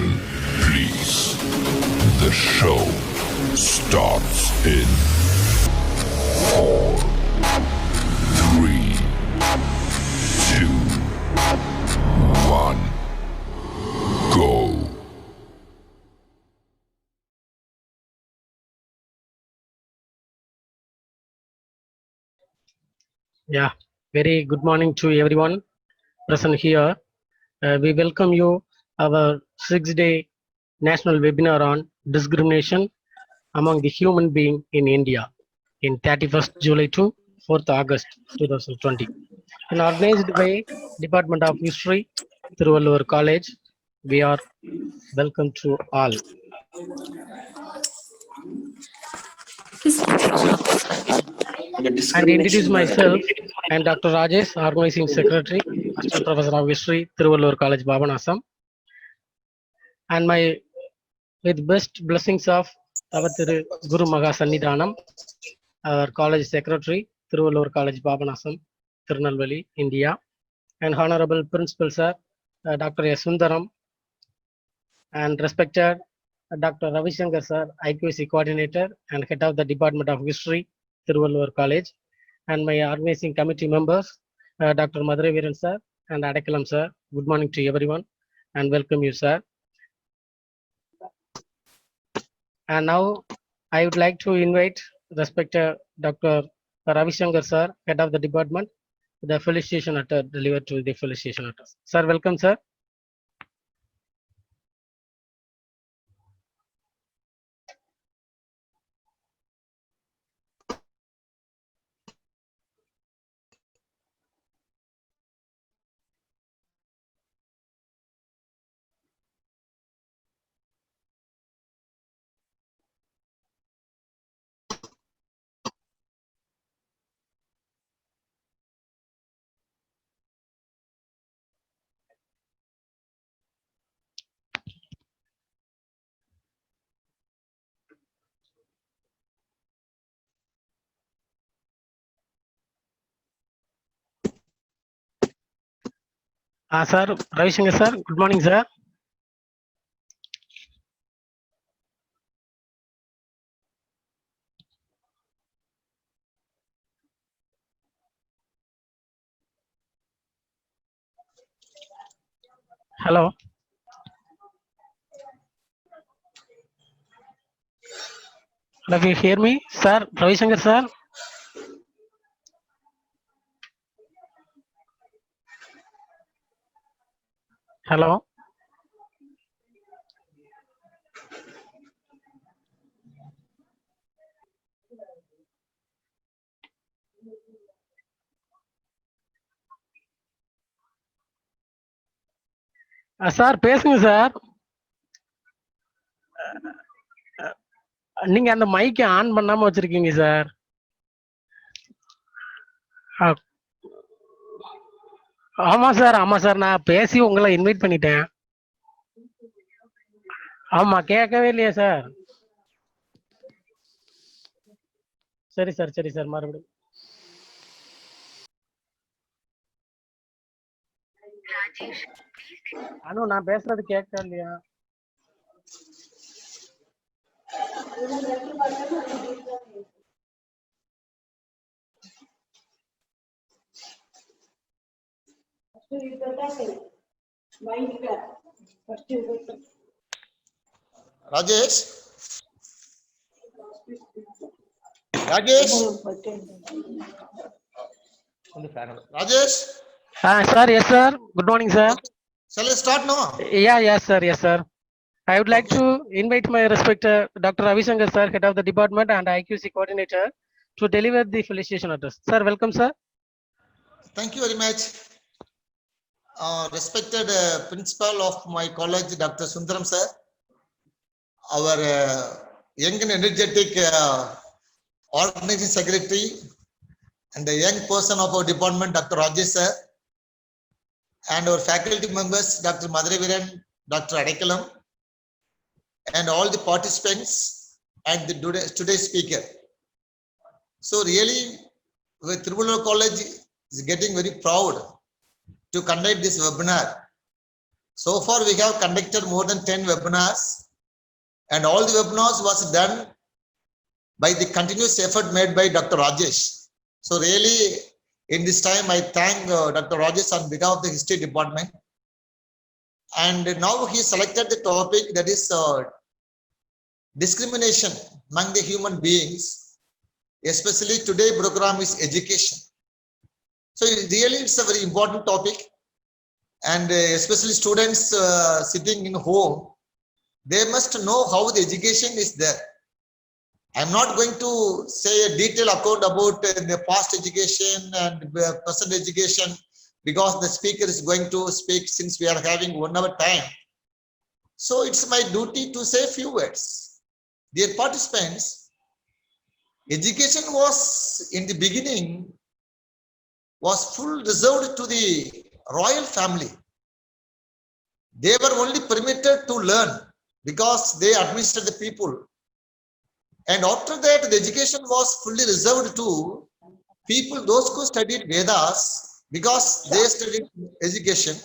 Attention, please. The show starts in 4, 3, 2, 1, go. Yeah, very good morning to everyone present here. We welcome you our 6-day national webinar on discrimination among the human being in India in 31st July to 4th August 2020. And organized by Department of History, Thiruvallur College, we are welcome to all. And introduce myself. I am Dr. Rajesh, Organizing Secretary, Assistant Professor of History, Thiruvallur College, Babanasam. And my with best blessings of our Guru Maga Sannidhanam, our college secretary, Thiruvallur College, Babanasam, Tirunelveli, India, and Honorable Principal Sir, Dr. S. Sundaram, and respected Dr. Ravi Shankar Sir, IQC Coordinator and Head of the Department of History, Thiruvallur College, and my organizing committee members, Dr. Madurai Veeran Sir and Adakalam Sir. Good morning to everyone and welcome you, sir. And now I would like to invite respected Dr. Ravi Shankar Sir, Head of the Department, the felicitation letter delivered to the felicitation letter. Sir, welcome, sir. Sir, Ravi Shankar Sir, good morning, sir. Hello. Can you hear me, sir? Ravi Shankar Sir. Hello. Sir பேசுங்க sir. நீங்க அந்த மைக்கை on பண்ணாம வச்சிருக்கீங்க sir. ஆமா sir, ஆமா sir, நான் பேசி உங்களை இன்வைட் பண்ணிட்டேன். ஆமா, கேட்கவே இல்லையா சார்? சரி சார், சரி சார், மறுபடியும். அனு, நான் பேசுறது கேட்க இல்லையா? Rajesh? Rajesh? Rajesh? Sir, yes sir. Good morning, sir. Shall I start now? Yeah, yes sir, yes sir. I would like to invite my respected Dr. Ravi Shankar Sir, Head of the Department and IQC Coordinator, to deliver the felicitation address. Sir, welcome, sir. Thank you very much. Respected Principal of my college, Dr. Sundaram Sir, our young and energetic organizing secretary, and the young person of our department, Dr. Rajesh Sir, and our faculty members, Dr. Madurai Veeran, Dr. Adakalam, and all the participants and the today's speaker. So really, Thiruvallur College is getting very proud to conduct this webinar. So far we have conducted more than 10 webinars, and all the webinars was done by the continuous effort made by Dr. Rajesh. So really in this time I thank Dr. Rajesh on behalf of the history department. And now he selected the topic that is discrimination among the human beings. Especially today program is education. So really it's a very important topic, and especially students sitting in home, they must know how the education is there. I'm not going to say a detailed account about the past education and present education, because the speaker is going to speak since we are having 1 hour time. So it's my duty to say a few words. Dear participants, education was in the beginning was full reserved to the royal family. They were only permitted to learn because they administered the people. And after that, the education was fully reserved to people, those who studied Vedas, because they studied education.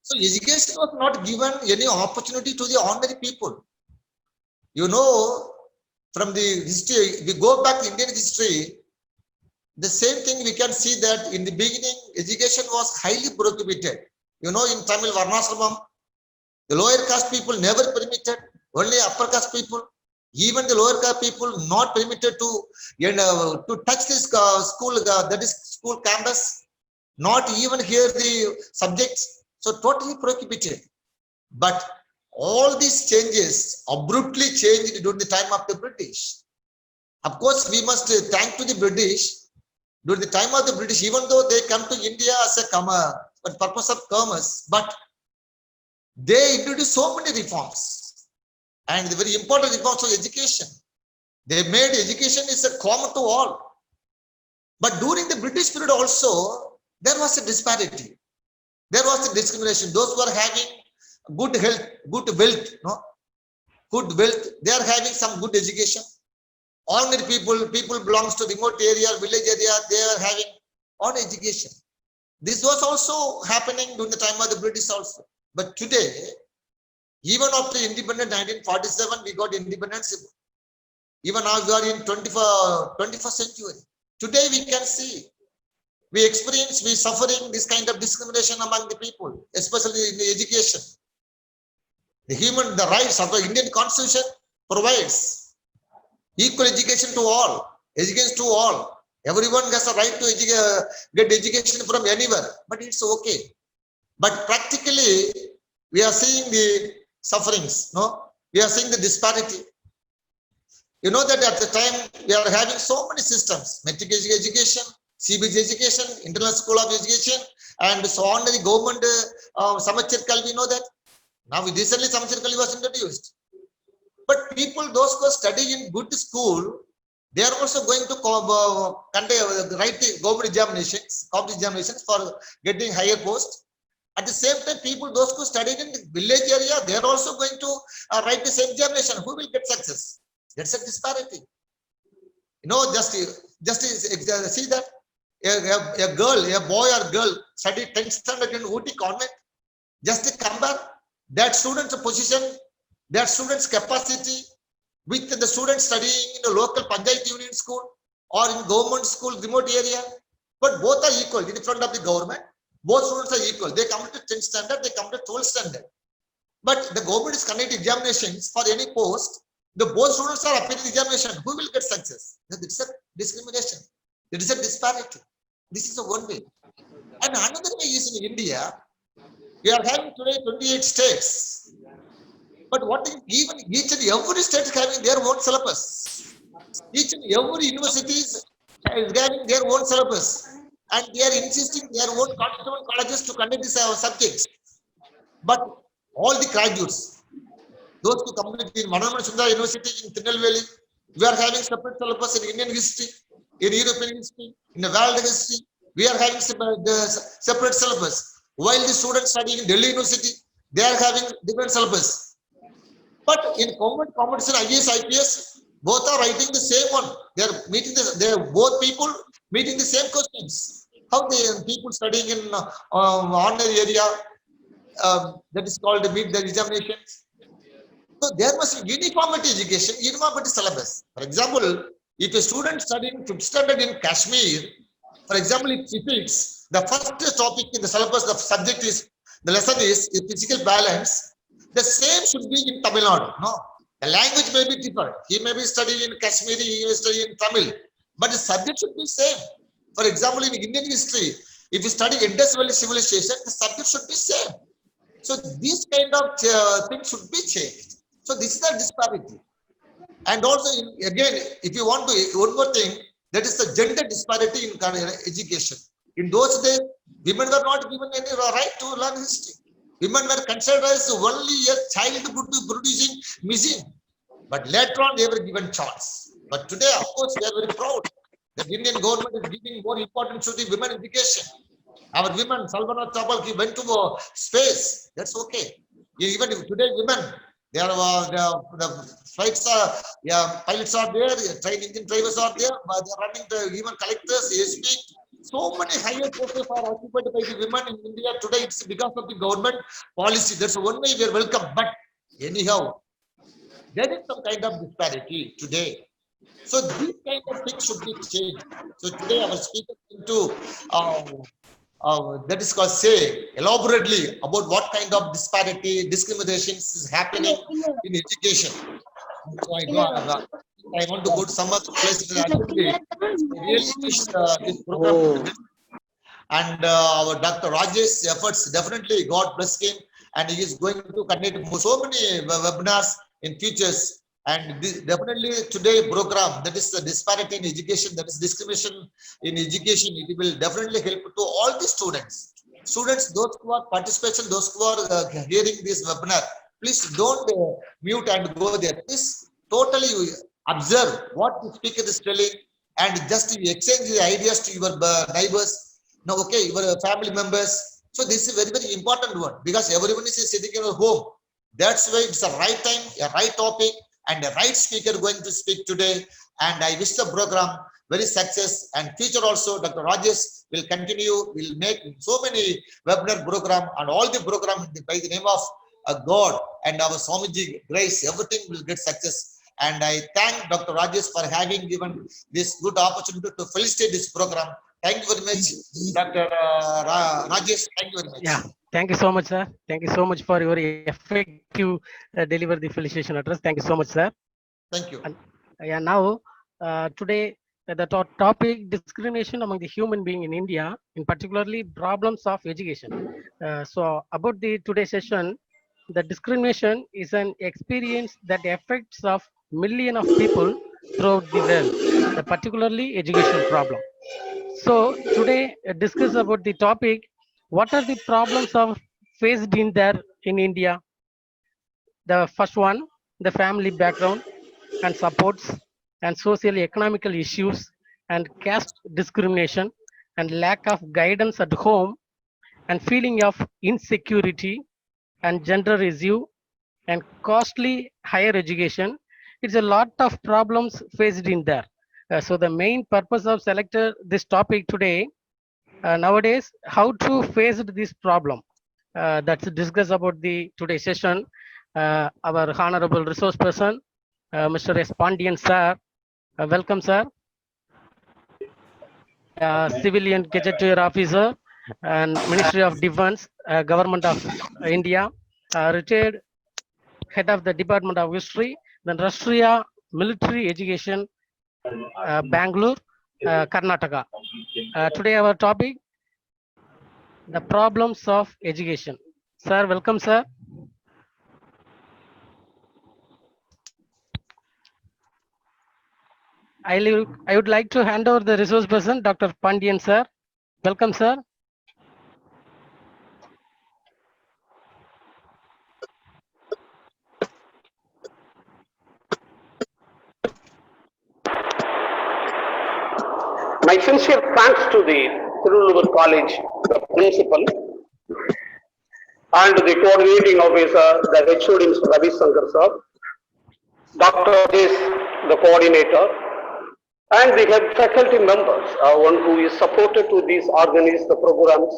So education was not given any opportunity to the ordinary people. You know, from the history, we go back to Indian history, the same thing we can see that in the beginning, education was highly prohibited. You know, in Tamil Varnashramam, the lower caste people never permitted, only upper caste people. Even the lower caste people not permitted to touch this school, that is school campus, not even hear the subjects. So totally prohibited. But all these changes abruptly changed during the time of the British. Of course, we must thank to the British. During the time of the British, even though they come to India as a purpose of commerce, but they introduced so many reforms, and the very important reforms of education. They made education is a common to all. But during the British period also, there was a disparity. There was a discrimination. Those who are having good health, good wealth, they are having some good education. Ordinary people belongs to remote area, village area, they are having on education. This was also happening during the time of the British also. But today, even after independence 1947, we got independence. Even now we are in 21st century. Today we can see, we suffering this kind of discrimination among the people, especially in the education. The rights of the Indian Constitution provides equal education to all, education to all. Everyone has a right to get education from anywhere, but it's okay. But practically, we are seeing the sufferings, we are seeing the disparity. You know that at the time, we are having so many systems, metric education, CBSE education, International School of Education, and so on. The government, Samachir Kalvi, you know that. Now, recently, Samachir Kalvi was introduced. But people, those who study in good school, they are also going to write the government examinations for getting higher post. At the same time, people, those who studied in the village area, they are also going to write the same examination. Who will get success? That's a disparity. You know, just see that a boy or girl studied 10th standard in Ooty Convent. Just to compare that student's position, that student's capacity with the students studying in the local Panchayat Union School or in government school, remote area. But both are equal in front of the government. Both students are equal. They come to 10th standard, they come to 12th standard. But the government is conducting examinations for any post. Both students are appearing examination. Who will get success? It's a discrimination. It is a disparity. This is the one way. And another way is in India, we are having today 28 states. But what is even each and every state is having their own syllabus. Each and every university is having their own syllabus. And they are insisting their own constituent colleges to conduct these subjects. But all the graduates, those who complete in Manamana Sundara University in Tirunelveli, we are having separate syllabus in Indian history, in European history, in the world history. We are having separate syllabus. While the students studying in Delhi University, they are having different syllabus. But in competition, IAS, IPS, both are writing the same one. They are meeting both people meeting the same questions. How the people studying in ordinary area, that is called meet the examinations. So there must be uniformity education, uniformity syllabus. For example, if a student studying 5th standard in Kashmir, for example, if it's the first topic in the syllabus, the subject is, the lesson is physical balance, the same should be in Tamil Nadu. No, the language may be different. He may be studying in Kashmiri, he may study in Tamil, but the subject should be same. For example, in Indian history, if you study Indus Valley civilization, the subject should be same. So these kind of things should be changed. So this is the disparity. And also, again, if you want to, one more thing, that is the gender disparity in education. In those days, women were not given any right to learn history. Women were considered as only a child producing machine. But later on, they were given chance. But today, of course, we are very proud that Indian government is giving more importance to the women education. Our women, Salvana Chapal, went to space. That's okay. Even if today, women, they are the flights are, pilots are there, train engine drivers are there, but they are running the even collectors, ASP. So many higher posts are occupied by the women in India today. It's because of the government policy. That's one way we are welcome. But anyhow, there is some kind of disparity today. So these kind of things should be changed. So today our speaker into that is called say elaborately about what kind of disparity, discriminations is happening in education. So I want to go to some other place to really wish this program. And our Dr. Rajesh efforts, definitely God bless him, and he is going to conduct so many webinars in futures. And this, definitely today program, that is the disparity in education, that is discrimination in education, it will definitely help to all the students. Students, those who are participating, those who are hearing this webinar, please don't mute and go there. Please totally observe what the speaker is telling and just exchange the ideas to your neighbors. Now, okay, your family members. So this is a very, very important one because everyone is sitting in a home. That's why it's the right time, a right topic, and a right speaker going to speak today. And I wish the program very success and future also. Dr. Rajesh will continue, will make so many webinar program and all the program by the name of God and our Swamiji grace, everything will get success. And I thank Dr. Rajesh for having given this good opportunity to felicitate this program. Thank you very much, Dr. Rajesh. Thank you very much. Yeah. Thank you so much, sir. Thank you so much for your effective deliver the felicitation address. Thank you so much, sir. Thank you. And now, today, the topic discrimination among the human being in India, in particularly problems of education. So about the today's session, the discrimination is an experience that affects of millions of people throughout the world, particularly education problem. So today, discuss about the topic. What are the problems of faced in India? The first one, the family background and supports and social economical issues and caste discrimination and lack of guidance at home and feeling of insecurity and gender issue and costly higher education. It's a lot of problems faced in there. So the main purpose of selected this topic today, nowadays, how to face this problem. That's discuss about the today's session. Our honorable resource person, Mr. S. Pandian sir. Welcome, sir. Civilian Gazetteer Officer and Ministry of Defense, Government of India, retired Head of the Department of History, then Rashtriya Military Education, Bangalore, Karnataka. Today our topic, the problems of education. Sir, welcome, sir. I would like to hand over the resource person, Dr. Pandian, sir. Welcome, sir. My sincere thanks to the Tirunelveli College, the principal, and the coordinating officer, the HOD Mr. Ravi Shankar sir, Dr. Rajesh, the coordinator, and the head faculty members, one who is supported to these organize the programs,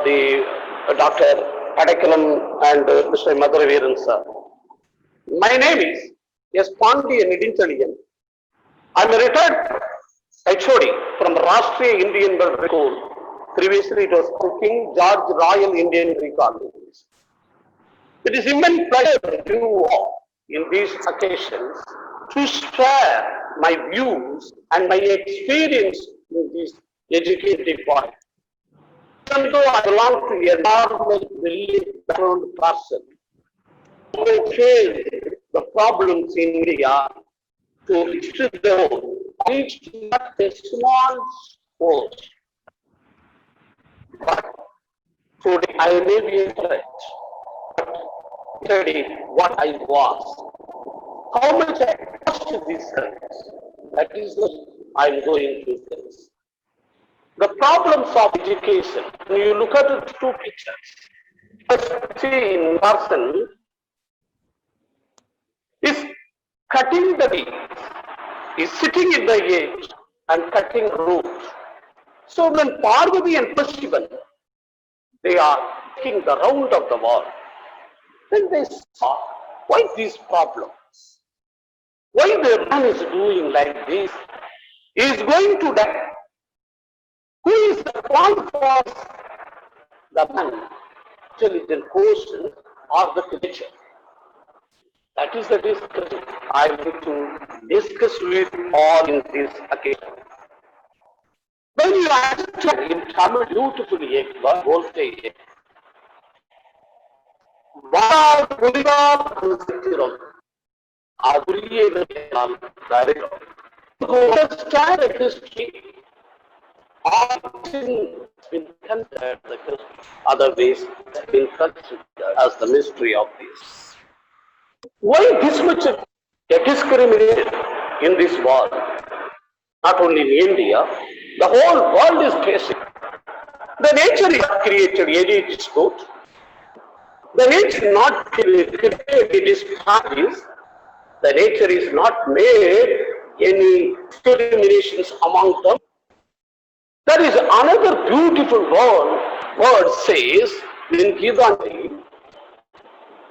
the Dr. Kadakalam and Mr. Madhuraveeran sir. My name is S. Pandiyan Nidinchaliyan. I am a retired HOD from Rashtriya Indian Military School. Previously it was King George Royal Indian Military College. It is immense pleasure to you all in these occasions to share my views and my experience in this educative point. Even though I belong to a normal village background person, I faced the problems in India to reach to them, reach not a small sport. But today I may be a threat. Study what I was. How much I trust these things. That is what I am going to this. The problems of education, when you look at the two pictures, first in person is cutting the leaves, is sitting in the edge and cutting roots. So when Parvati and Shivan, they are taking the round of the world, then they saw, why these problems? Why the man is doing like this? He is going to die. Who is the cause for the man? Intelligent person or the creature? That is the discussion I want to discuss with all in this occasion. When you understand in Tamil beautifully a word voltage, to understand the history, often been considered the history, otherwise it's been considered as the mystery of this. Why this much of a discrimination in this world? Not only in India, the whole world is facing. The nature is created, any is good. The nature is not created, it is practice. The nature is not made any discriminations among them. There is another beautiful word says in Gita,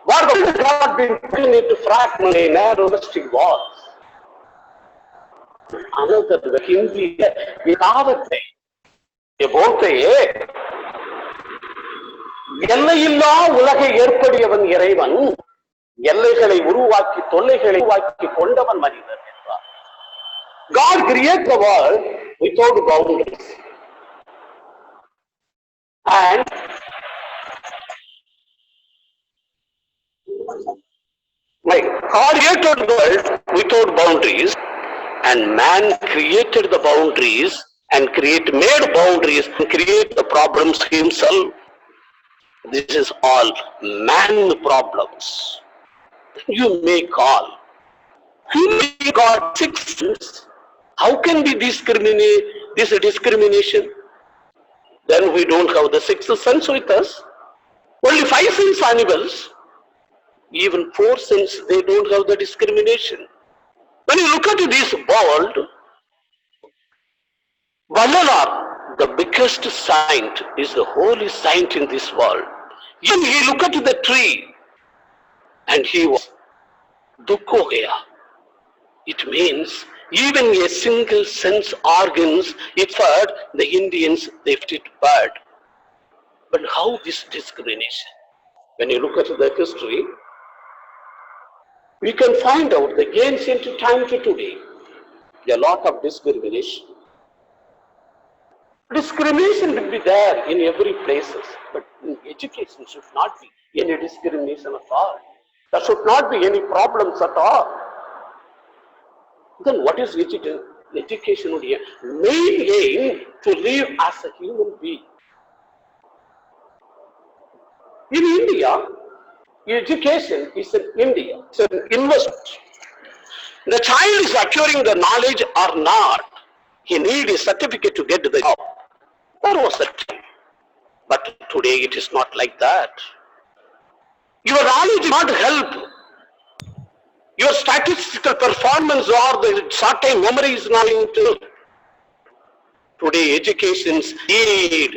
where the has not been put into fragment in narrow rustic walls. Another the Hindi Vikavate, a bote, எல்லையில்லா உலகை ஏற்படியவன் இறைவன் எல்லைகளை உருவாக்கி தொல்லைகளை உருவாக்கி கொண்டவன் மனிதன் என்றார். God created the world without boundaries. And God created the world without boundaries, and man created the boundaries and made boundaries and create the problems himself. This is all man problems. You may call. You may got 6 sins. How can be this discrimination? Then we don't have the 6th sense with us. Only 5 sense animals. Even 4 sense, they don't have the discrimination. When you look at this world, Vallalar, the biggest saint, is the holy saint in this world. Even he looked at the tree and he was Dukkohaya. It means even a single sense organs, it heard the Indians left it bad. But how this discrimination? When you look at the history, we can find out the ancient time to today, a lot of discrimination. Discrimination will be there in every places, but in education should not be any discrimination at all. There should not be any problems at all. Then what is education? Education would be a main aim to live as a human being. In India, education is in India. It's an investment. The child is acquiring the knowledge or not. He needs a certificate to get the job. There was a time. But today it is not like that. Your knowledge will not help. Your statistical performance or the short-time memory is not going to. Today educations need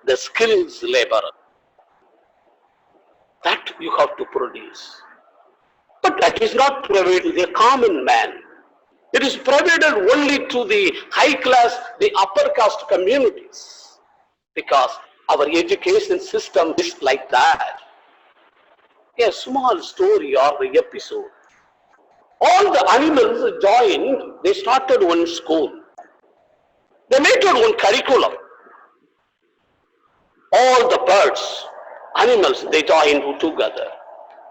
the skills labor. That you have to produce. But that is not provided to the common man. It is provided only to the high class, the upper caste communities. Because our education system is like that. A small story or episode. All the animals joined, they started one school. They made one curriculum. All the birds, animals, they joined together.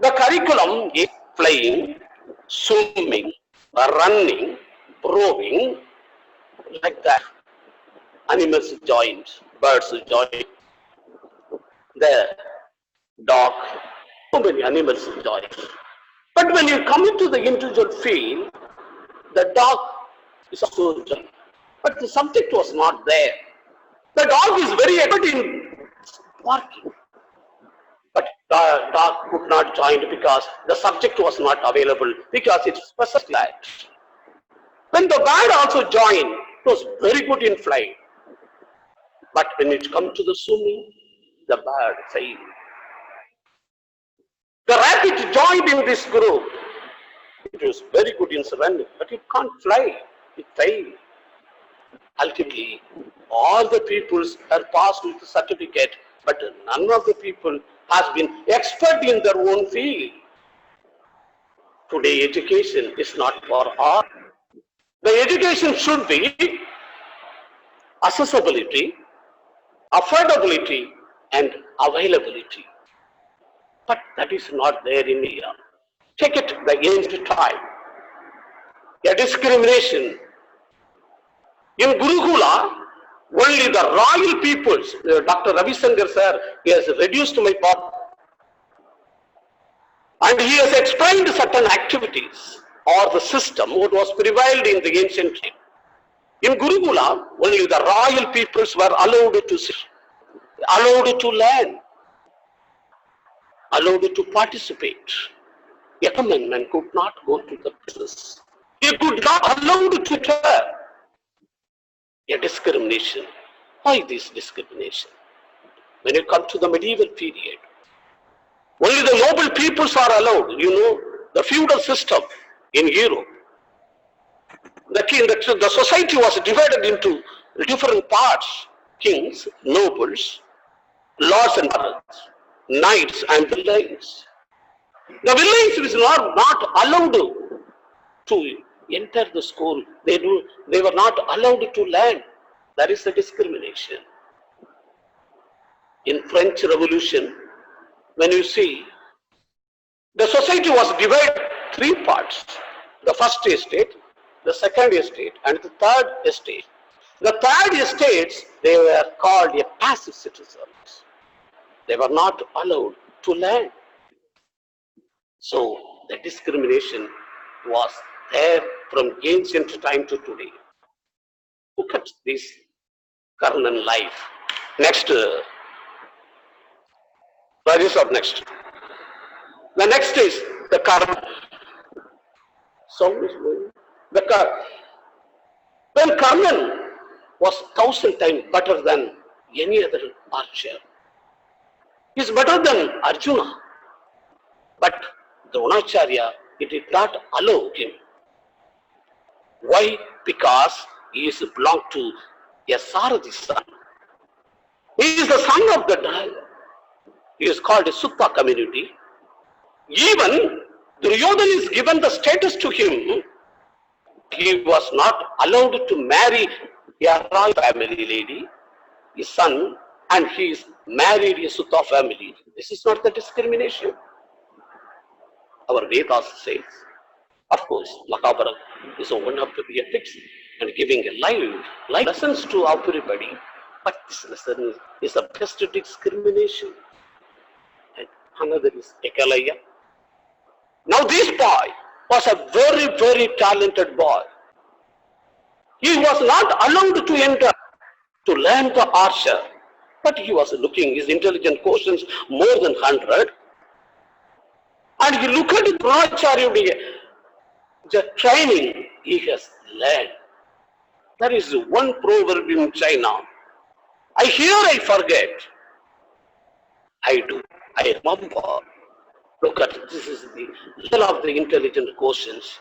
The curriculum is flying, swimming, running, rowing, like that. Animals joined, birds joined, the dog, so many animals joined. But when you come into the individual field, the dog is also joined. But the subject was not there. The dog is very expert in barking. But the dog could not join because the subject was not available, because it was special that. When the bird also joined, it was very good in flying. But when it comes to the swimming, the bird failed. The rabbit joined in this group. It was very good in running, but it can't fly. It failed. Ultimately, all the peoples are passed with the certificate, but none of the people has been expert in their own field. Today, education is not for all. The education should be accessibility, affordability, and availability. But that is not there in India. Take it the ancient time. A discrimination. In Gurukula, only the royal peoples, Dr. Ravi Shankar sir, he has reduced my part. And he has explained certain activities or the system what was prevailed in the ancient time. In Gurukula, only the royal peoples were allowed to sit, allowed to learn, allowed to participate. A common man could not go to the business. He could not allowed to turn. A discrimination. Why this discrimination? When you come to the medieval period, only the noble peoples are allowed. You know, the feudal system in Europe. The society was divided into different parts. Kings, nobles, lords and barons, knights and villains. The villains were not allowed to enter the school. They were not allowed to learn. That is the discrimination. In French Revolution, when you see, the society was divided three parts. The first estate, the second estate, and the third estate. The third estates, they were called a passive citizens. They were not allowed to learn. So the discrimination was there from ancient time to today. Look at this Karnan life. Next, where is up next? The next is the Karnan. Sound is going. The Karnan. When Karnan was 1,000 times better than any other archer. He is better than Arjuna. But Dronacharya, it did not allow him. Why? Because he is belonged to a Saradi's son. He is the son of the driver. He is called a Sutta community. Even Duryodhana is given the status to him. He was not allowed to marry a royal family lady, his son, and he is married a Sutta family. This is not the discrimination. Our Vedas says, of course, Mahabharata is one of the ethics and giving a life lessons to everybody. But this lesson is a best discrimination. And another is Ekalaya. Now this boy was a very, very talented boy. He was not allowed to enter to learn the archer, but he was looking his intelligent quotients more than 100. And he looked at Dronacharya, the training he has learned. There is one proverb in China. I hear, I forget. I do. I remember. Look at it. This is the level of the intelligent questions.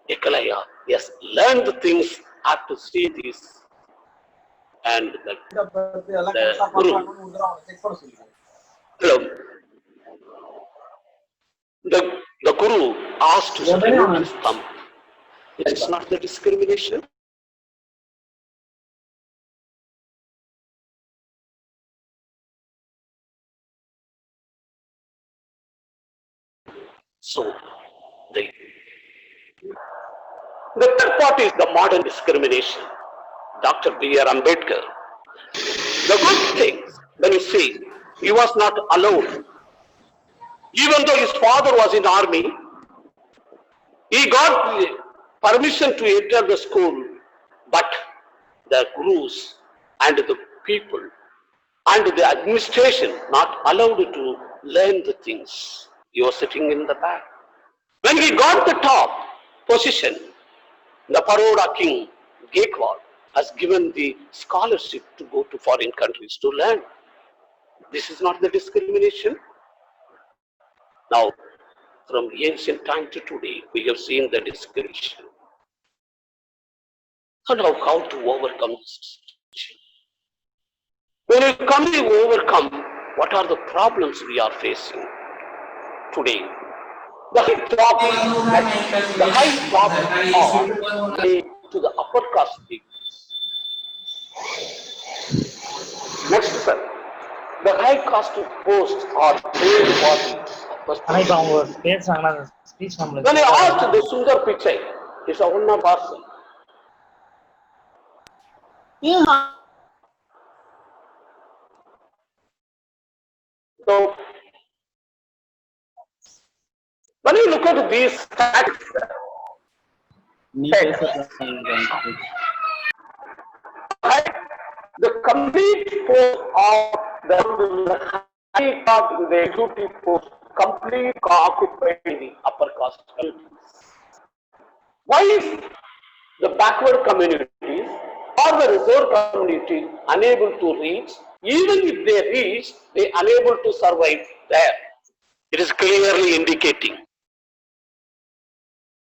Ekalaya, yes, learn the things, have to see this, and the Guru. Hello. The Guru asked to remove his thumb. It's not the discrimination. So, the third part is the modern discrimination. Dr. B.R. Ambedkar. The good thing, when you see, he was not allowed. Even though his father was in army, he got the permission to enter the school, but the gurus and the people and the administration not allowed to learn the things. He was sitting in the back. When he got the top position, the Baroda king, Gaikwad, has given the scholarship to go to foreign countries to learn. This is not the discrimination. Now, from ancient time to today, we have seen the discrimination. So now, how to overcome this situation? When we come to overcome, what are the problems we are facing today? The high problems are to the upper caste people. Next, sir. The high caste posts are paid for the when I asked the Sundar Pichai, he's a one person. So, when you look at these facts, the complete post of the high caste, the executive post, completely occupied the upper caste communities. Why is the backward communities or the reserve community unable to reach? Even if they reach, they are unable to survive there. It is clearly indicating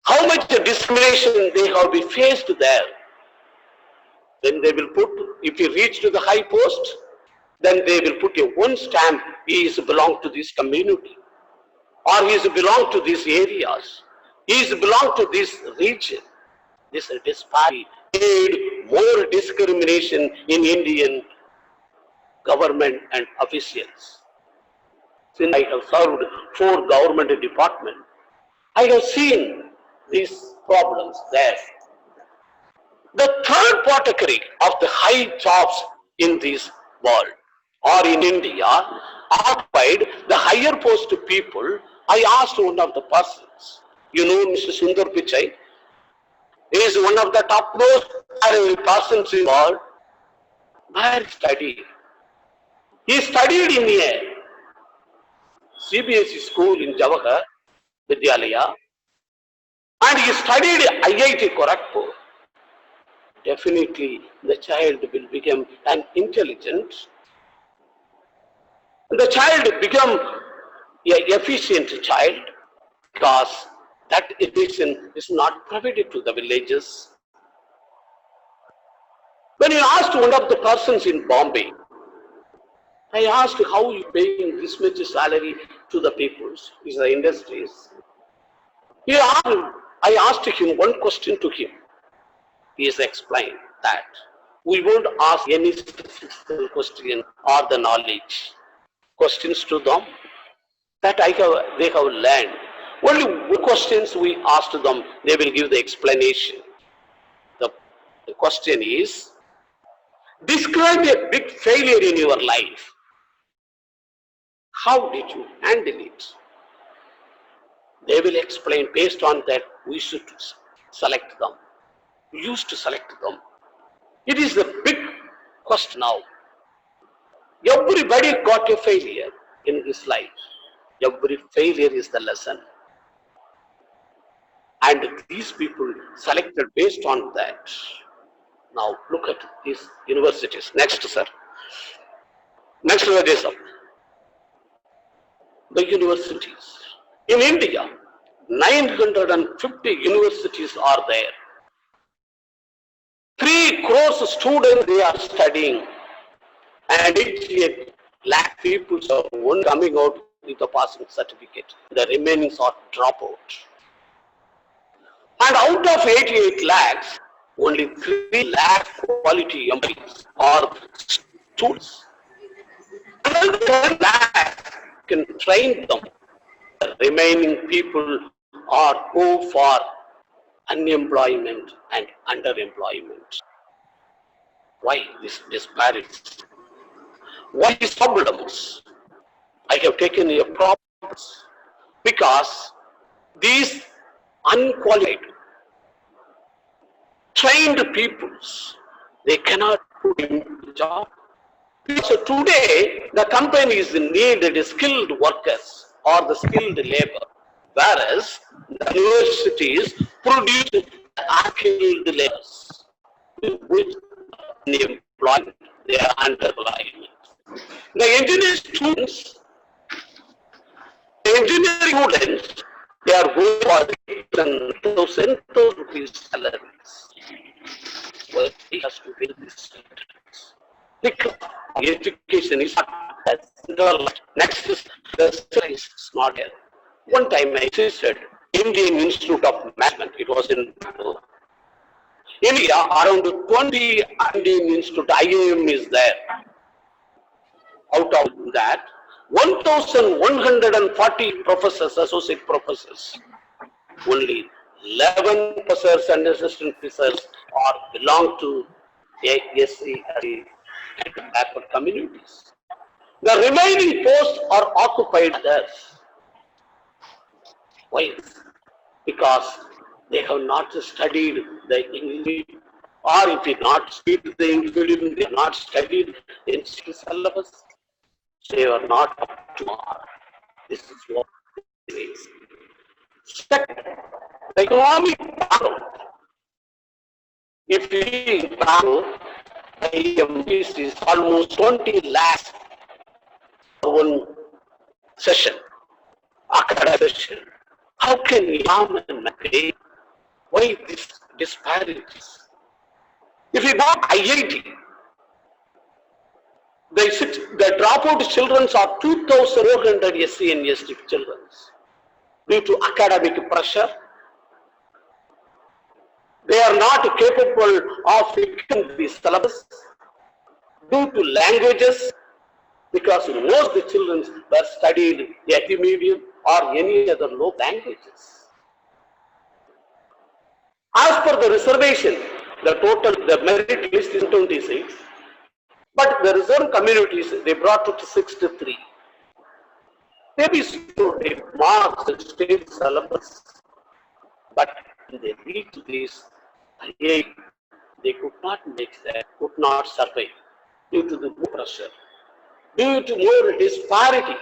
how much discrimination they have been faced there. Then they will put, if you reach to the high post, then they will put a one stamp, he is belong to this community, or he is belong to these areas, he is belong to this region. This disparity made more discrimination in Indian government and officials. Since I have served 4 government departments, I have seen these problems there. The third category of the high jobs in this world or in India occupied the higher post people. I asked one of the persons, you know Mr. Sundar Pichai, he is one of the topmost persons in the world. Where he studied? He studied in a CBSE school in Jawahar Vidyalaya, and he studied IIT Kharagpur. Definitely the child will become an intelligent, the child become an efficient child, because that education is not provided to the villages. When you asked one of the persons in Bombay, I asked how you paying this much salary to the peoples, is the industries. I asked him one question to him. He has explained that we won't ask any specific question or the knowledge questions to them that they have learned. Only questions we asked them, they will give the explanation. The question is, describe a big failure in your life. How did you handle it? They will explain. Based on that, we should select them. We used to select them. It is the big question now. Everybody got a failure in his life. Every failure is the lesson. And these people selected based on that. Now look at these universities. Next, sir. Next, Rajesh. The universities. In India, 950 universities are there. 3 crores students they are studying, and 88 lakh people are only coming out with a passing certificate. The remaining are dropout. And out of 88 lakhs, only 3 lakh quality employees are students. Another 10 lakhs can train them. The remaining people are go for unemployment and underemployment. Why this disparity? Why these problems? I have taken a problems because these unqualified, trained peoples, they cannot put in job. So today, the companies need skilled workers or the skilled labor, whereas the universities produce unskilled laborers, which unemployment, they are underemployment. The engineering students, they are going for 10,000 rupees salaries. Well, he has to pay this. Because education is not as central. Next is the studies is not there. One time I visited Indian Institute of Management. It was in India. Around 20 Indian Institute IIM is there. Out of that, 1,140 professors, associate professors, only 11 professors and assistant professors are belong to SC and backward communities. The remaining posts are occupied by others. Why? Because they have not studied the English, or if you not speak the English, they have not studied in syllabus. They are not up to mark. This is what it is. Second, the economic background. If you see background, IIM is almost 20 lakhs for one session, academic session. How can Imam and pay? Why this disparities? If you go IIT, the dropout children are 2,400 SC and ST children due to academic pressure. They are not capable of picking the syllabus due to languages, because most of the children were studied Yati medium or any other low languages. As per the reservation, the merit list is 26, but the reserved communities, they brought it to 63. Maybe they mark the state syllabus, but when they reach this, they could not make that, could not survive due to the pressure, due to more disparity.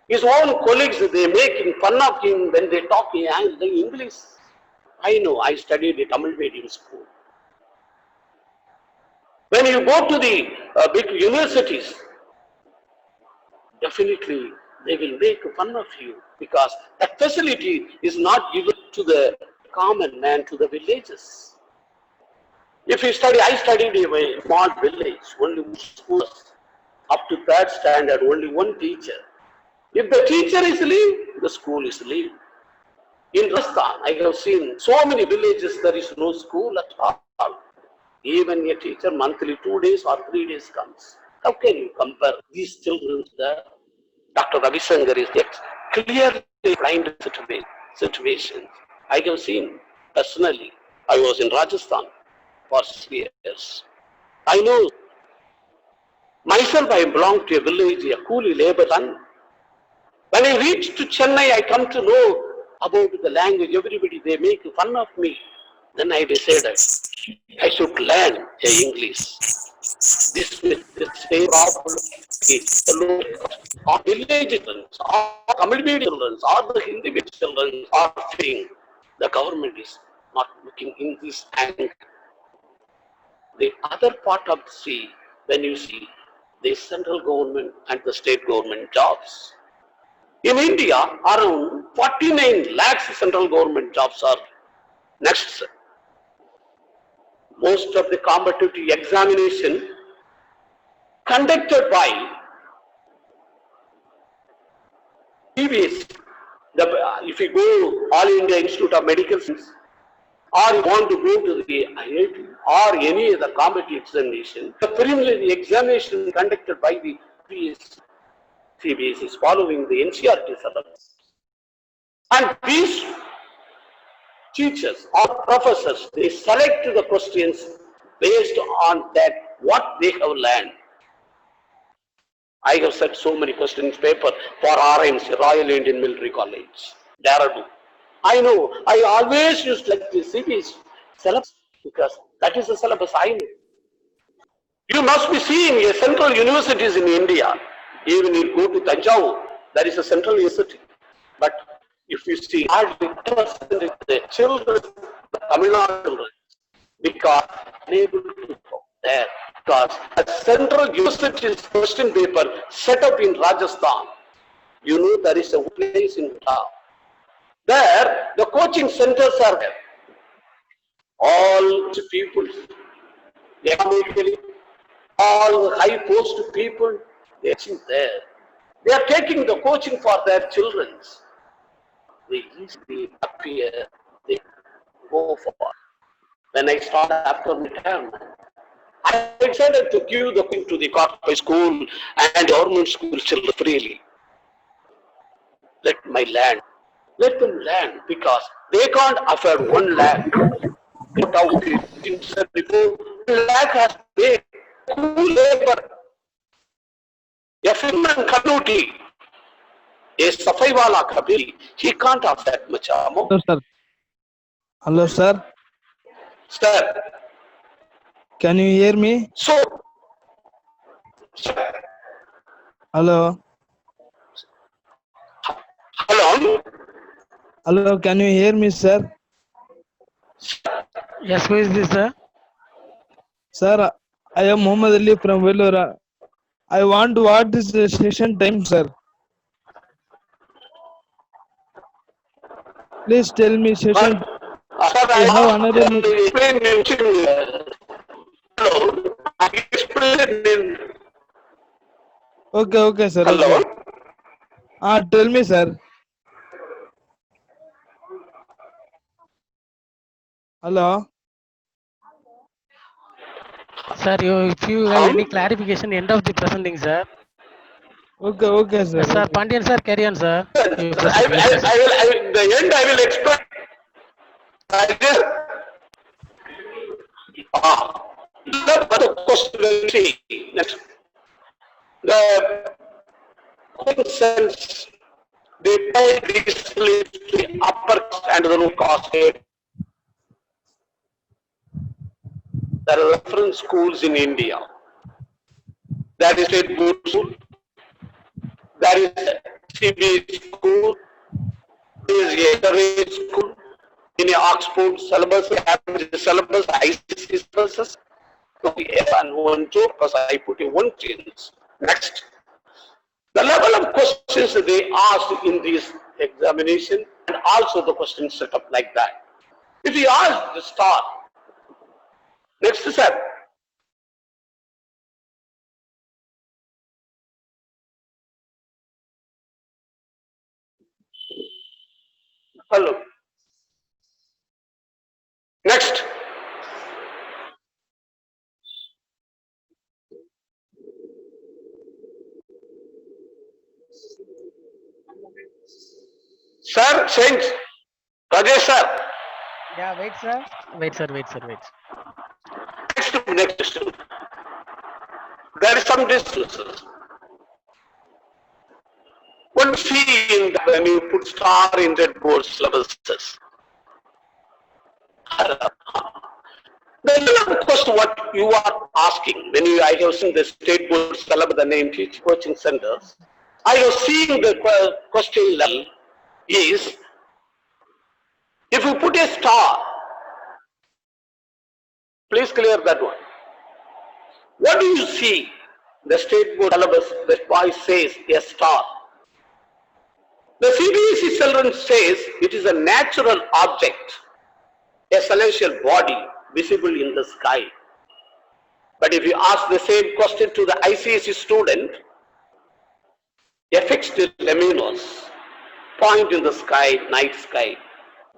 His own colleagues, they making fun of him when they talk in English. I know, I studied at Tamil medium school. When you go to the big universities, definitely they will make fun of you, because that facility is not given to the common man, to the villages. If you study, I studied in a small village, only one school, up to 3rd standard, only one teacher. If the teacher is leave, the school is leave. In Rajasthan, I have seen so many villages, there is no school at all. Even a teacher monthly 2 days or 3 days comes. How can you compare these children there? Dr. Ravi Shankar is clearly blind situation. I have seen personally. I was in Rajasthan for 6 years. I know myself, I belong to a village, a coolie labor son. When I reached to Chennai, I come to know about the language. Everybody, they make fun of me. Then I decided I should learn English. This will the same problem. Our village children, our community children, or the Hindi children are feeling the government is not looking in this angle. The other part of the sea, when you see the central government and the state government jobs, In India, around 49 lakhs central government jobs are next. Sir. Most of the competitive examination conducted by CBS, if you go All India Institute of Medical Sciences, or you want to go to the IIT or any other competitive examination, the preliminary examination conducted by the CBS is following the NCERT syllabus. And these teachers or professors, they select the questions based on that, what they have learned. I have set so many questions paper for RMC, Royal Indian Military College, Dehradun. I know, I always used like the CBS syllabus because that is the syllabus I know. You must be seeing a central universities in India. Even if you go to Tanjavur, there is a central university. But if you see hardly the children, the Tamil Nadu children, because unable to go there. Because a central university's question paper set up in Rajasthan, you know there is a place in town. There, the coaching centers are there. All people, economically, all high post people, they are there. They are taking the coaching for their children. They easily appear, they go for. When I started after retirement, I decided to give the thing to the corporate school and government school children freely. Let them learn because they can't afford 1 lakh. Without it, before 1 lakh has paid cool labor. A fisherman community, a safai wala kabhi, he can't afford that much amount. Hello, sir. Hello, sir. Sir. Can you hear me? So, Hello. hello. Hello, can you hear me, sir? Yes, who is this, sir? Sir, I am Muhammad Ali from Vellore. I want what is the session time, sir? Please tell me session. Sir, I have another. Hello. I explained in. Okay, sir. Hello. Okay. Tell me, sir. Hello. Sir, if you have any clarification, end of the presenting, sir. Okay, sir. Sir, Okay. Pandian, sir, carry on, sir. I will, the end I will explain. I just, the question will see. Next. The sense they pay the upper and the low cost. There are different schools in India. That is state board school. That is CBS school. There is a school. In Oxford syllabus, average syllabus, ICC syllabus. And 1, 2, because I put in 1 change. Next. The level of questions they asked in this examination and also the questions set up like that. If you ask the star, next sir. Hello. Next. Sir, Saint, Rajesh sir. Yeah, wait, sir. Wait. Next. There is some distance. What you see in when you put star in that board syllabuses. Then of course what you are asking when you I have seen the state board syllabus, the name teach coaching centers. I have seen the question level is if you put a star, please clear that one. What do you see? The state board syllabus, the boy says a star. The CBSE children says it is a natural object, a celestial body visible in the sky. But if you ask the same question to the ICSE student, a fixed luminous point in the sky, night sky,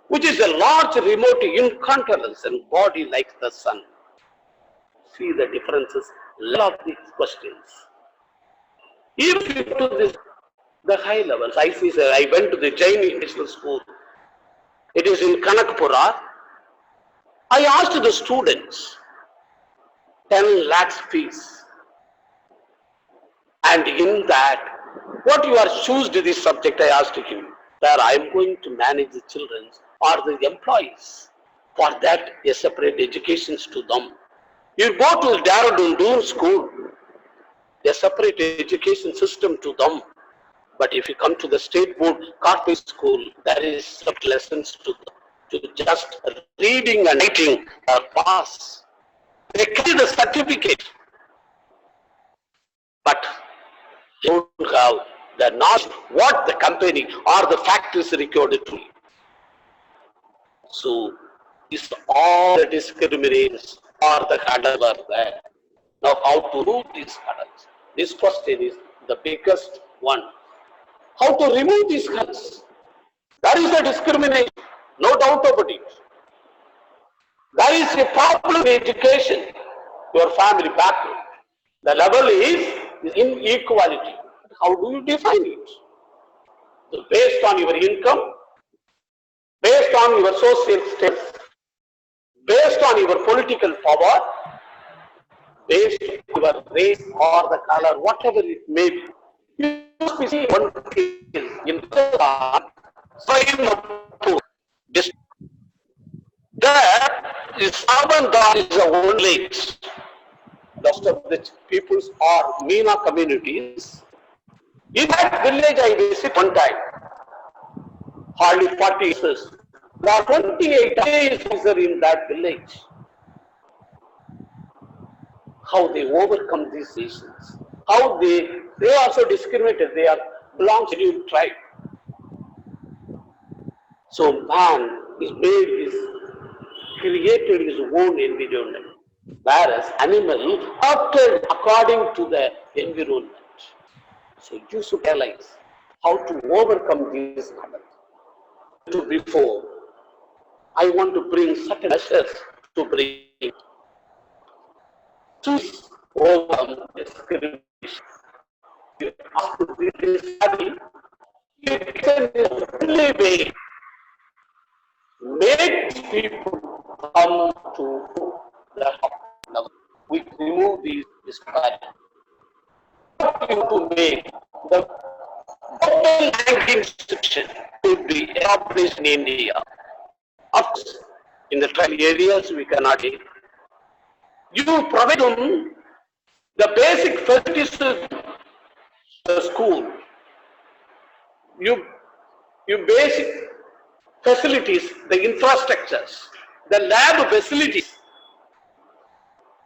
which is a large remote incandescent body like the sun. See the differences of these questions. If you do this, the high levels, I went to the Jain International School. It is in Kanakpura. I asked the students 10 lakhs fees. And in that, what you are choose to this subject, I asked him, that I am going to manage the children or the employees. For that, a separate educations to them. You go to Dehradun school, a separate education system to them. But if you come to the state board corporate school, there is some lessons to them. To just reading and writing or pass. They carry the certificate. But they don't have the knowledge what the company or the factories recorded to. So, this all the discriminations or the hurdles are there. Now, how to remove these hurdles? This question is the biggest one. How to remove these hurdles? That is the discrimination, no doubt about it. There is a problem in education, your family background. The level is inequality. How do you define it? So based on your income, based on your social status, based on your political power, based on your race or the color, whatever it may be. You must be seeing one thing in there is Sabandan is the only most of the peoples are Meena communities. In that village I visit one time, hardly 40 years. There are 28 days in that village. How they overcome these issues. How they also discriminated, they are belong to a tribe. So man is made his, created his own environment, whereas animal acted according to the environment. So you should realize how to overcome these habits. To before, I want to bring certain measures to bring to overcome discrimination. You have to be study. You can only way make people come to the level. We remove these disparities. What you to make the open banking institution to be established in India. Of course, in the tribal areas we cannot do. You provide them the basic facilities to the school. You basic facilities, the infrastructures, the lab facilities,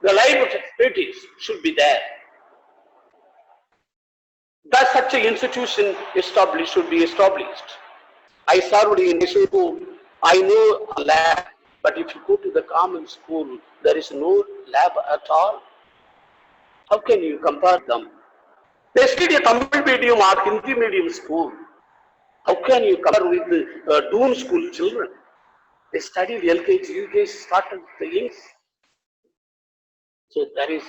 the lab facilities should be there. That such an institution should be established. I served in school. I know a lab, but if you go to the common school, there is no lab at all. How can you compare them? They study a Tamil medium or Hindi medium school. How can you compare with the Doon school children? They studied LKG, UKG, started the things. So there is,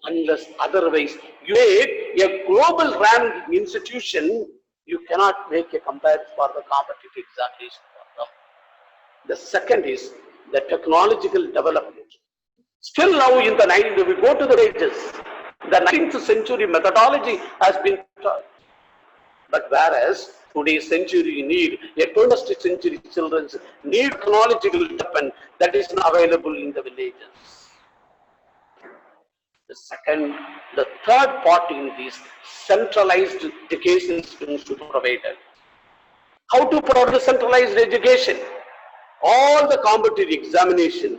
unless otherwise, you make a global ranking institution, you cannot make a comparison for the competitive examination for them. The second is the technological development. Still now in the 90s, we go to the ages, the 19th century methodology has been taught. But whereas today's century you need, a 21st century children need technological development that is not available in the villages. The third part in this centralized education systems to be provided. How to provide the centralized education? All the competitive examination,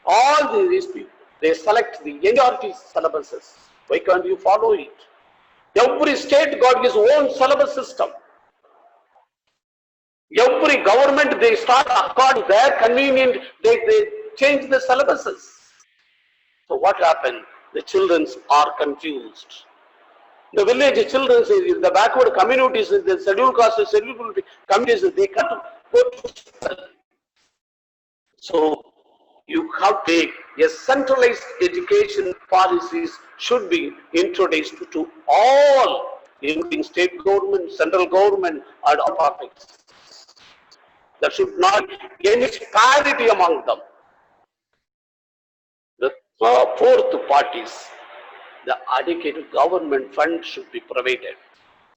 all these people, they select the NCERT syllabuses. Why can't you follow it? Every state got his own syllabus system. Every government, they start according their convenient, they change the syllabuses. So what happened? The children are confused. The village children, the backward communities, the scheduled castes, scheduled communities, they can't go to school. So you have to take a centralized education policies should be introduced to all, including state government, central government, and all parties. There should not be any disparity among them. The fourth part is the adequate government fund should be provided.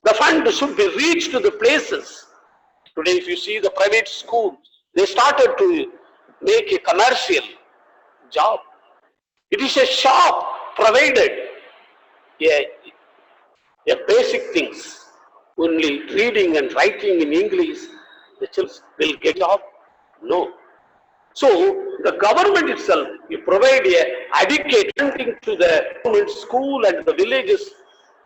The fund should be reached to the places. Today, if you see the private schools, they started to make a commercial job. It is a shop provided a basic things. Only reading and writing in English, the children will get job? No. So the government itself, you provide a adequate funding to the government school and the villages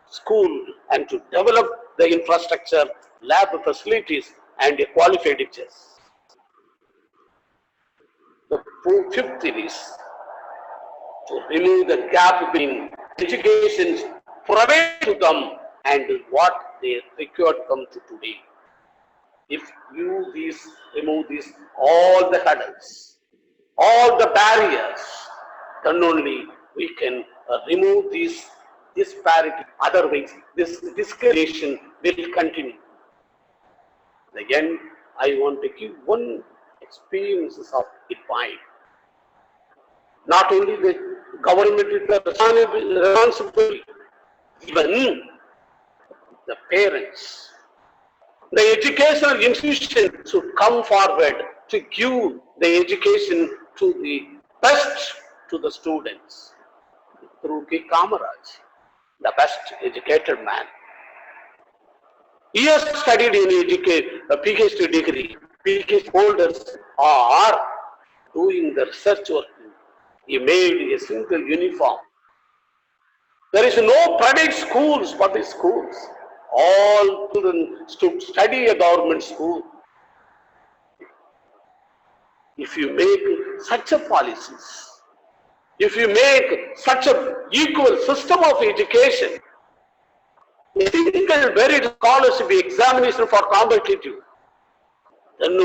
school, and to develop the infrastructure, lab facilities, and qualified teachers. The fifth is to remove the gap between education provided to them and what they required them to today. If you remove these, all the hurdles, all the barriers, then only we can remove this disparity. Otherwise, this discrimination will continue. Again, I want to give one experiences of it mine. Not only the government is responsible, even the parents. The educational institution should come forward to give the education to the best to the students. Through K. Kamaraj, the best educated man. He has studied in a PhD degree. PhD holders are doing the research work. He made a single uniform. There is no private schools for the schools. All children should study a government school. If you make such a policies, if you make such an equal system of education, a single merit scholarship examination for competitive, then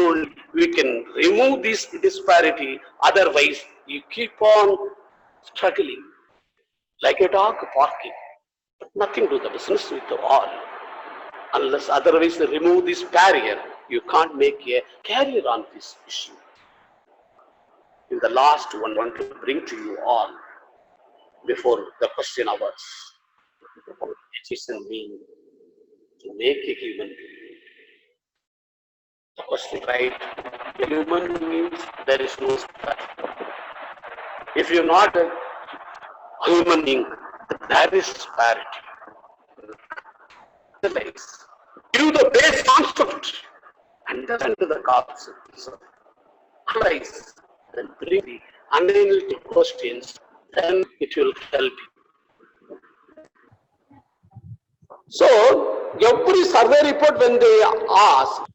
we can remove this disparity. Otherwise, you keep on struggling like a dog barking, but nothing to the business with all. Unless otherwise they remove this barrier, you can't make a career on this issue. In the last one, I want to bring to you all before the question hours. Education means to make a human being. The question, right? A human means there is no disparity. If you're not a human being, there is disparity. Give the base concept, understand the concept, analyze, then bring the analytic questions, then it will help you. So, every survey report when they asked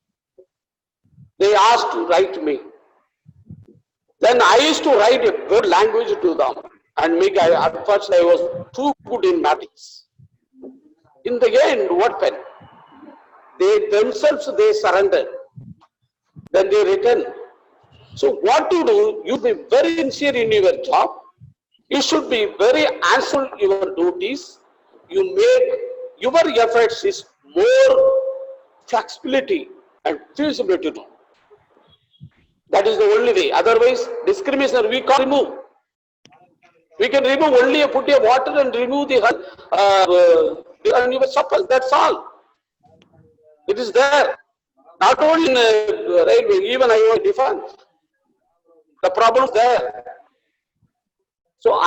to write me. Then I used to write a good language to them, and at first I was too good in mathematics. In the end, what happened? They themselves, they surrendered. Then they returned. So what to do? You be very sincere in your job. You should be very answerful in your duties. You make your efforts is more flexibility and feasibility. That is the only way. Otherwise, discrimination we can't remove. We can remove only put a water and remove the and your supper. That's all. It is there. Not only in railway, even I want defense. The problem is there. So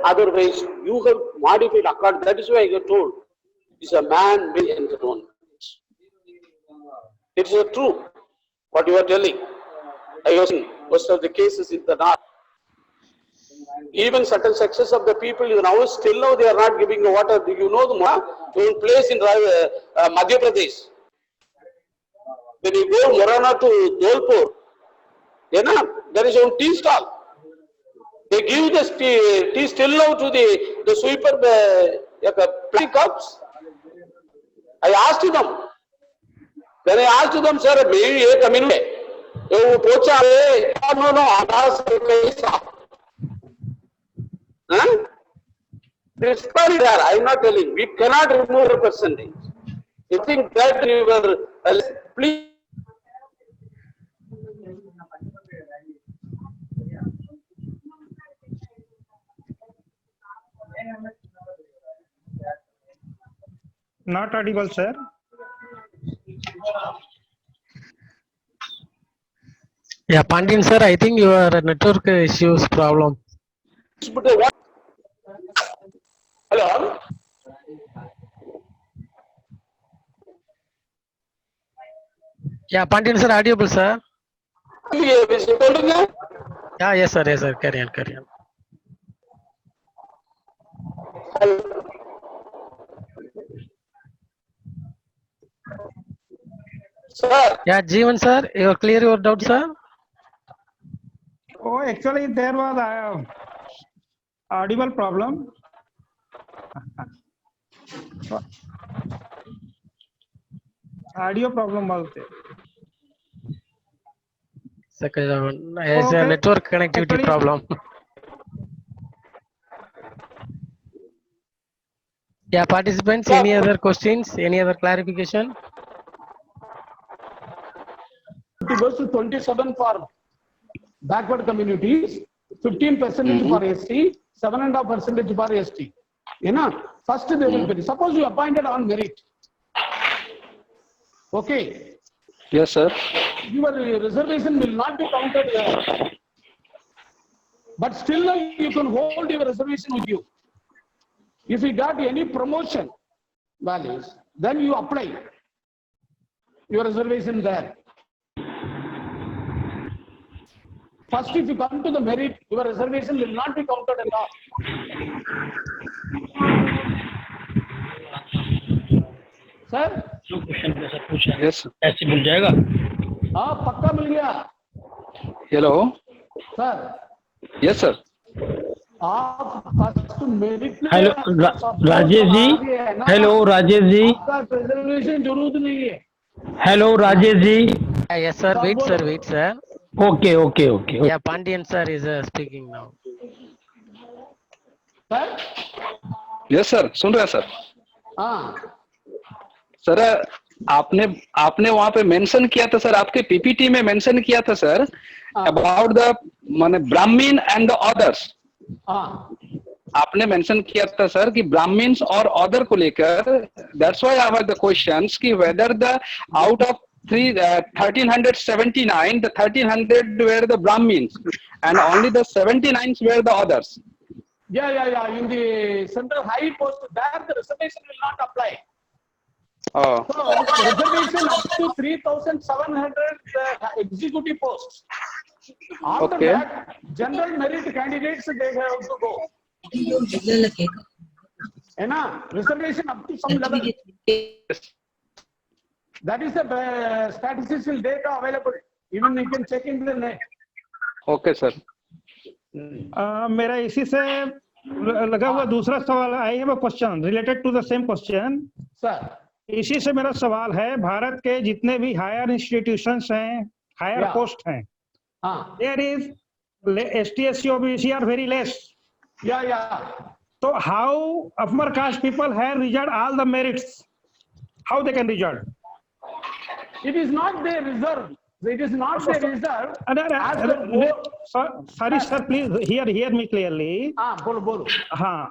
otherwise, you have modified according. That is why I get told. It's a man-made environment. It is true. What you are telling. I have seen most of the cases in the north. Even certain sections of the people now still now they are not giving the water. Do you know the one place in Madhya Pradesh? when you go Morana to Dolpur, you know, there is one tea stall. They give the tea still now to the sweeper, plastic cups. I asked them. When I asked them, sir, maybe a minute. No, huh? It's very there. I'm not telling. We cannot remove the percentage. You think that you were, please. Not audible, sir. Yeah, Pandian sir, I think your network issues problem. Hello? Yeah, Pandian sir, audible sir. Yeah, yes sir, carry on. Sir, Yeah, Jeevan sir, you clear your doubt sir? Oh, actually, there was a audible problem. Audio problem was there. Second, as a Okay. network connectivity Actually- problem. Yeah, participants, any other questions, any other clarification? It goes to 27 for backward communities, 15% for ST, 7.5% for ST. You know, first they will be. Suppose you appointed on merit. Okay. yes, sir. Your reservation will not be counted there. But still you can hold your reservation with you. If you got any promotion values, then you apply your reservation there. First, if you come to the merit, your reservation will not be counted at all. Sir? Yes. ऐसे मिल जाएगा. हाँ पक्का मिल गया. Hello. Sir. Yes, sir. आप first merit में. Hello Rajesh ji. Hello Rajesh ji. आपका reservation जरूरत नहीं है. Hello Rajesh ji. Yes sir, wait sir. Okay. Yeah, Pandian sir is speaking now. Sir? Yes, sir. सुन रहे हैं सर. हाँ. सर आपने वहां पे मेंशन किया था सर, आपके पीपीटी में मेंशन किया था सर अबाउट द माने ब्राह्मीण एंड द अदर्स. हाँ. आपने मेंशन किया था सर कि ब्राह्मीण्स और अदर को लेकर, that's why I have the questions कि whether the out of 1379 the 1300 were the Brahmins and only the 79 were the others. Yeah. In the central high post, there the reservation will not apply. Oh. So reservation up to 3,700 executive posts. After Okay. that, general merit candidates they have to go. है ना? Reservation up to some level. That is the statistical data available. Even you can check in the net. Okay, sir. मेरा इसी से लगा हुआ दूसरा सवाल. I have a question related to the same question. Sir. इसी से मेरा सवाल है, भारत के जितने भी हायर इंस्टीट्यूशंस हैं, हायर Yeah. पोस्ट हैं, हाँ. There is ST, SC, OBC are very less. Yeah. So how upper caste people have reserved all the merits? How they can reserve? It is not their reserve. It is not their reserve. As the board. Sorry sir, please hear me clearly. हाँ बोलो. हाँ,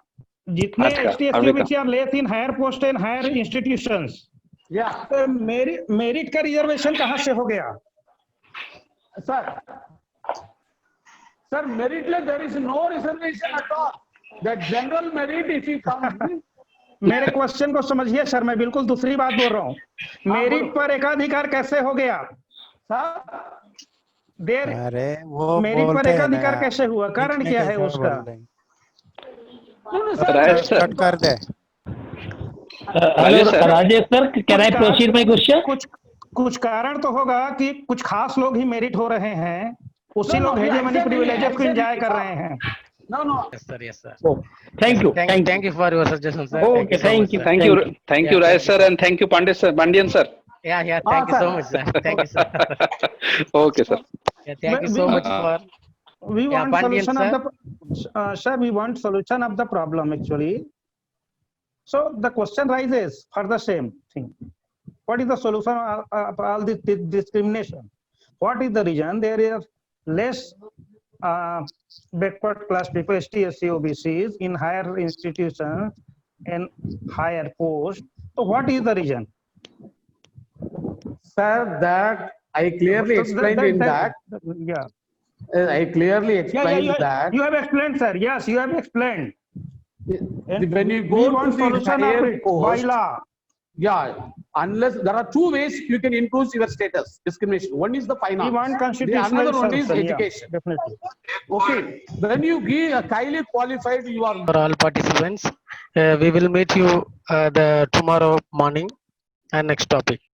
जितने ST, SC, OBC are less in higher post and higher institutions. Yeah. तो merit का reservation कहाँ से हो गया? Sir, merit there is no reservation at all. The general merit if you come. मेरे क्वेश्चन को समझिए सर, मैं बिल्कुल दूसरी बात बोल रहा हूँ. मेरिट पर एकाधिकार कैसे हो गया? देर मेरिट पर एकाधिकार कैसे हुआ? कारण क्या है उसका? कट कर दे. Hello, Rajesh sir, can I proceed my question? कुछ कारण तो होगा कि कुछ खास लोग ही मेरिट हो रहे हैं, उसी No, no, लोग yeah, हेजेमनी exactly, प्रिविलेजेस को एंजॉय exactly. कर रहे हैं। No, no. Yes, sir. Yes, sir. Oh, thank you. Thank you for your suggestion, sir. Okay, so much, sir. Thank you, Yeah, Raj sir, and thank you, Pandian sir. Yeah. Thank you sir. so much, sir. Thank you, sir. Okay, sir. Yeah, thank you so much for. We Yeah, want Pandian, solution sir. of the, sir, we want solution of the problem actually. So the question rises for the same thing. What is the solution of all this discrimination? What is the reason there is less backward class people, ST, SC, OBCs in higher institutions and higher posts? So what is the reason? Sir, that I clearly explained in that. Yeah. I clearly explained that. You have explained, sir. Yes, you have explained. And When you we go want to the solution of higher it by post, law. yeah, unless there are two ways you can improve your status, discrimination. One is the finance. We want The constitutional another one is solution, yeah, education. definitely. Okay, when you give a highly qualified, you are For all participants, we will meet you the tomorrow morning and next topic.